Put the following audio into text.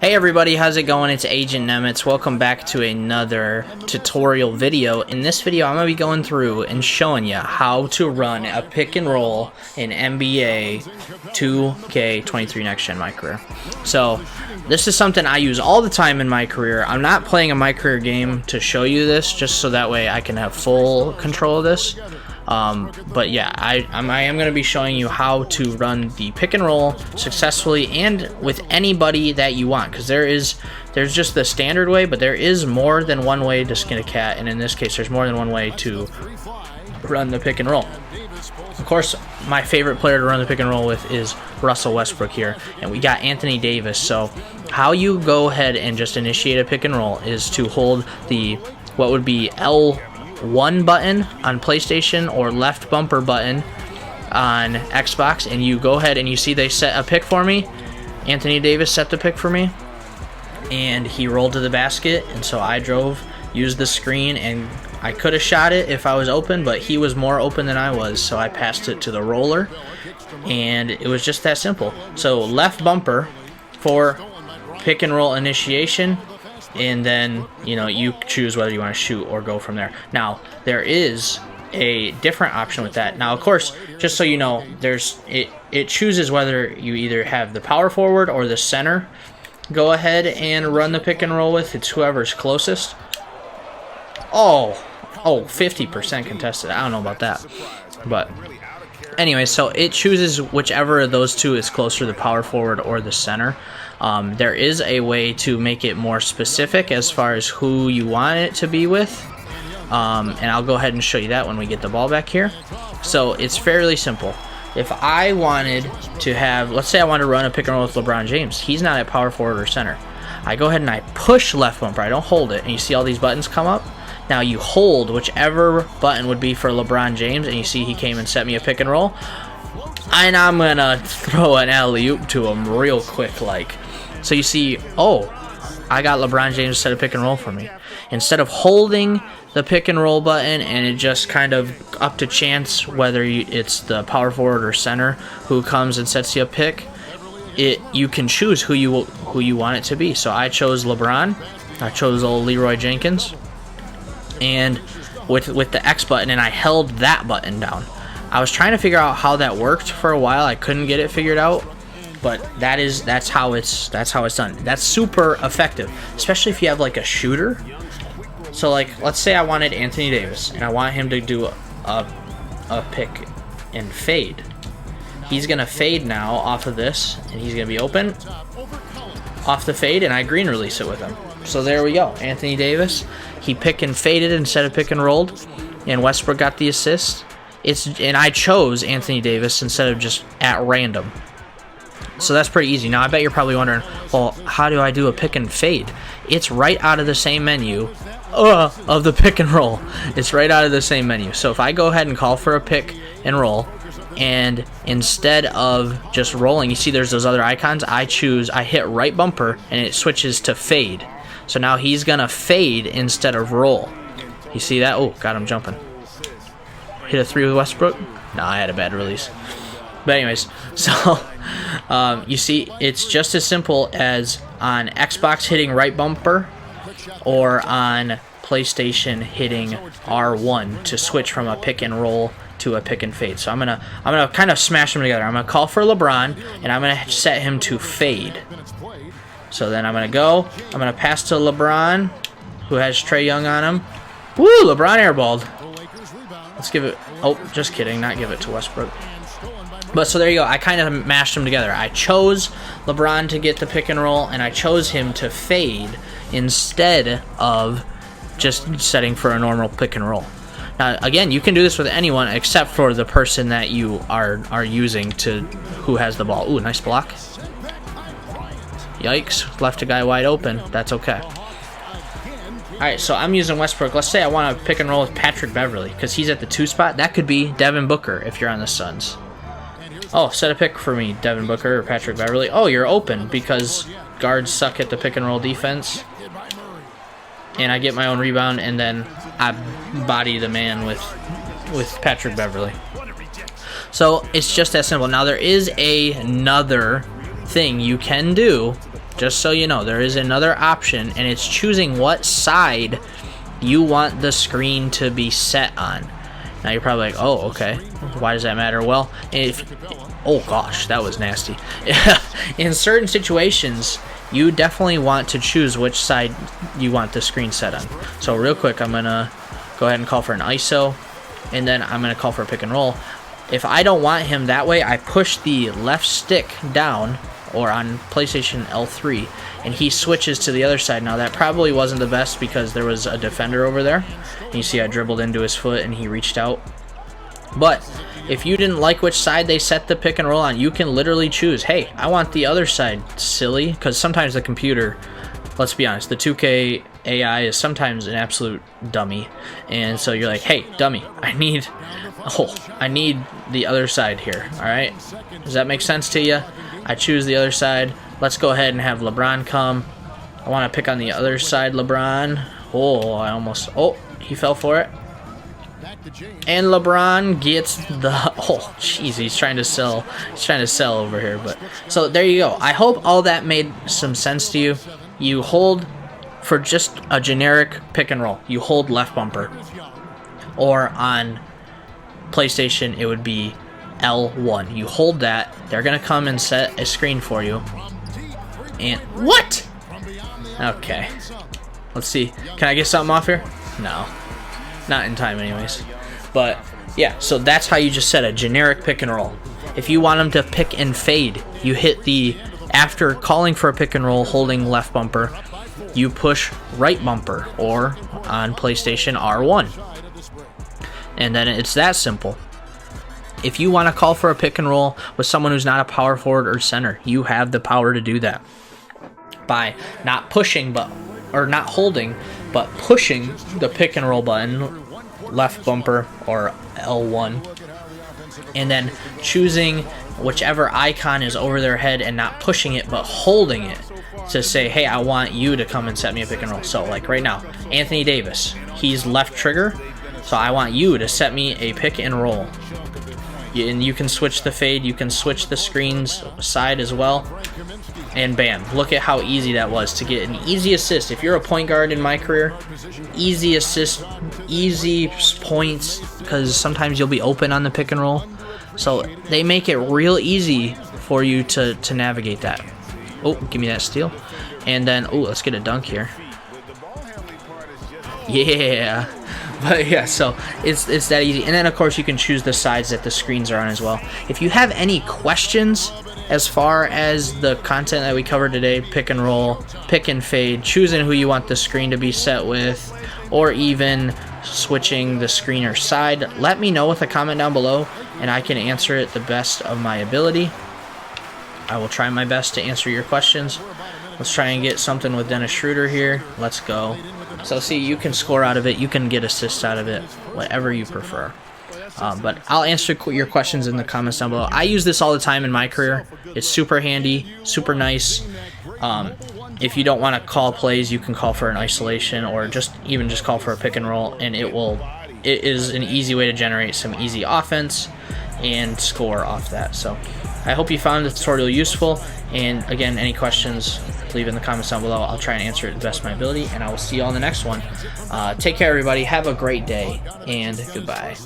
Hey everybody, how's it going? It's AgentNemitz. Welcome back to another tutorial video. In this video, I'm going to be going through and showing you how to run a pick and roll in NBA 2K23 Next Gen my career. So, this is something I use all the time in my career. I'm not playing a my career game to show you this, just so that way I can have full control of this. But yeah, I am going to be showing you how to run the pick and roll successfully and with anybody that you want, because there's just the standard way, but there is more than one way to skin a cat, and in this case there's more than one way to run the pick and roll. Of course, my favorite player to run the pick and roll with is Russell Westbrook here, and we got Anthony Davis. So how you go ahead and just initiate a pick and roll is to hold the what would be L1 button on PlayStation or left bumper button on Xbox, and you go ahead and you see they set a pick for me. Anthony Davis set the pick for me, and he rolled to the basket, and so I used the screen, and I could have shot it if I was open, but he was more open than I was, so I passed it to the roller, and it was just that simple. So left bumper for pick and roll initiation, and then you choose whether you want to shoot or go from there. Now there is a different option with that. Now of course, just so you know, it chooses whether you either have the power forward or the center go ahead and run the pick and roll with. It's whoever's closest. Oh 50% contested. I don't know about that, but anyway, so it chooses whichever of those two is closer, the power forward or the center. There is a way to make it more specific as far as who you want it to be with, and I'll go ahead and show you that when we get the ball back here. So it's fairly simple. If I wanted to have, let's say I wanted to run a pick and roll with LeBron James, he's not at power forward or center. I go ahead and I push left bumper, I don't hold it, and you see all these buttons come up. Now you hold whichever button would be for LeBron James, and you see he came and set me a pick and roll, and I'm gonna throw an alley-oop to him real quick, like. So you see, oh, I got LeBron James to set a pick and roll for me. Instead of holding the pick and roll button and it just kind of up to chance whether it's the power forward or center who comes and sets you a pick, you can choose who you want it to be. So I chose LeBron. I chose old Leroy Jenkins, and with the X button, and I held that button down. I was trying to figure out how that worked for a while. I couldn't get it figured out, but that's how it's done. That's super effective, especially if you have like a shooter. So like, let's say I wanted Anthony Davis and I want him to do a pick and fade. He's gonna fade now off of this, and he's gonna be open off the fade, and I green release it with him. So there we go. Anthony Davis, he pick and faded instead of pick and rolled, and Westbrook got the assist. And I chose Anthony Davis instead of just at random. So that's pretty easy. Now I bet you're probably wondering, well, how do I do a pick and fade? It's right out of the same menu of the pick and roll. It's right out of the same menu. So if I go ahead and call for a pick and roll, and instead of just rolling, you see there's those other icons, I hit right bumper, and it switches to fade. So now he's gonna fade instead of roll. You see that? Oh, got him jumping. Hit a three with Westbrook. No, I had a bad release. But anyways, so you see, it's just as simple as on Xbox hitting right bumper, or on PlayStation hitting R1 to switch from a pick and roll to a pick and fade. So I'm gonna kind of smash them together. I'm gonna call for LeBron, and I'm gonna set him to fade. So then I'm gonna pass to LeBron, who has Trae Young on him. Woo! LeBron airballed. Let's give it. Oh, just kidding. Not give it to Westbrook. But so there you go. I kind of mashed them together. I chose LeBron to get the pick and roll, and I chose him to fade instead of just setting for a normal pick and roll. Now, again, you can do this with anyone except for the person that you are using who has the ball. Ooh, nice block. Yikes, left a guy wide open. That's okay. Alright, so I'm using Westbrook. Let's say I want to pick and roll with Patrick Beverly, because he's at the 2 spot. That could be Devin Booker if you're on the Suns. Oh, set a pick for me, Devin Booker or Patrick Beverly. Oh, you're open because guards suck at the pick and roll defense. And I get my own rebound, and then I body the man with Patrick Beverly. So it's just that simple. Now there is another thing you can do Just so you know, there is another option, and it's choosing what side you want the screen to be set on. Now you're probably like, oh, okay, why does that matter? Well, oh gosh, that was nasty. In certain situations, you definitely want to choose which side you want the screen set on. So real quick, I'm gonna go ahead and call for an ISO, and then I'm gonna call for a pick and roll. If I don't want him that way, I push the left stick down, or on PlayStation L3, and he switches to the other side. Now that probably wasn't the best because there was a defender over there. And you see I dribbled into his foot and he reached out. But if you didn't like which side they set the pick and roll on, you can literally choose, hey, I want the other side, silly. Because sometimes the computer, let's be honest, the 2K AI is sometimes an absolute dummy. And so you're like, hey, dummy, I need the other side here, alright? Does that make sense to you? I choose the other side. Let's go ahead and have LeBron come. I want to pick on the other side, LeBron. Oh, he fell for it. And LeBron gets the, oh, jeez, he's trying to sell over here. But so there you go. I hope all that made some sense to you. You hold for just a generic pick and roll. You hold left bumper. Or on PlayStation, it would be L1. You hold that. They're gonna come and set a screen for you. And what? Okay. Let's see. Can I get something off here? No. Not in time anyways. But yeah, so that's how you just set a generic pick and roll. If you want them to pick and fade, you hit the, after calling for a pick and roll, holding left bumper, you push right bumper, or on PlayStation R1. And then it's that simple. If you want to call for a pick and roll with someone who's not a power forward or center, you have the power to do that by not pushing, or not holding, but pushing the pick and roll button, left bumper or L1, and then choosing whichever icon is over their head and not pushing it, but holding it to say, hey, I want you to come and set me a pick and roll. So like right now, Anthony Davis, he's left trigger, so I want you to set me a pick and roll. And you can switch the fade, you can switch the screen's side as well, and bam, look at how easy that was to get an easy assist. If you're a point guard in my career, easy assist, easy points, because sometimes you'll be open on the pick and roll, so they make it real easy for you to navigate that. Oh, give me that steal. And then, oh, let's get a dunk here. Yeah. But yeah, so it's that easy. And then of course you can choose the sides that the screens are on as well. If you have any questions as far as the content that we covered today, pick and roll, pick and fade, choosing who you want the screen to be set with, or even switching the screener side, let me know with a comment down below and I can answer it the best of my ability. I will try my best to answer your questions. Let's try and get something with Dennis Schroeder here. Let's go. So see, you can score out of it, you can get assists out of it, whatever you prefer. But I'll answer your questions in the comments down below. I use this all the time in my career. It's super handy, super nice. If you don't want to call plays, you can call for an isolation, or just call for a pick and roll, and it is an easy way to generate some easy offense and score off that. So I hope you found the tutorial useful, and again, any questions, leave in the comments down below. I'll try and answer it to the best of my ability, and I will see you all in the next one. Take care, everybody. Have a great day, and goodbye.